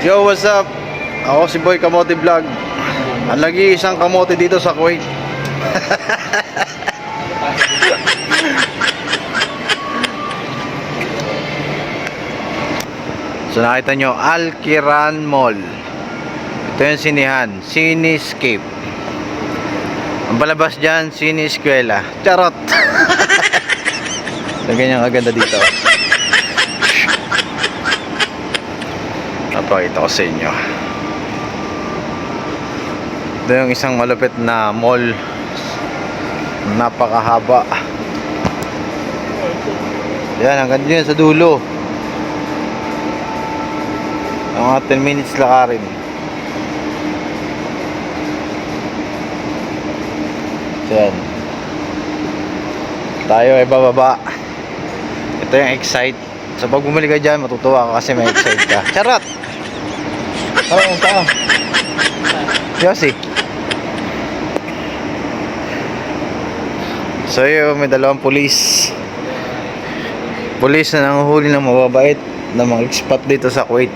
Yo, what's up? Ako si Boy Kamote Vlog. Ang lagi isang kamote dito sa Kuwait. So nakita nyo, Al Kiran Mall. Ito yung sinihan, Cinescape. Ang palabas dyan, Cine Eskwela. Charot! So ganyan kaganda dito. Napakita ko sa inyo. Ito yung isang malupit na mall. Napakahaba. Yan, hanggang dyan sa dulo. Mga 10 minutes lakarin. Yan. Tayo ay bababa. Ito yung Excite. So pag bumili ka dyan, matutuwa ka kasi may Excite ka. Charot! Oo, tao. Yossi. So yun, may dalawang pulis. Pulis na nanguhuli ng mababait na mga expat dito sa Kuwait.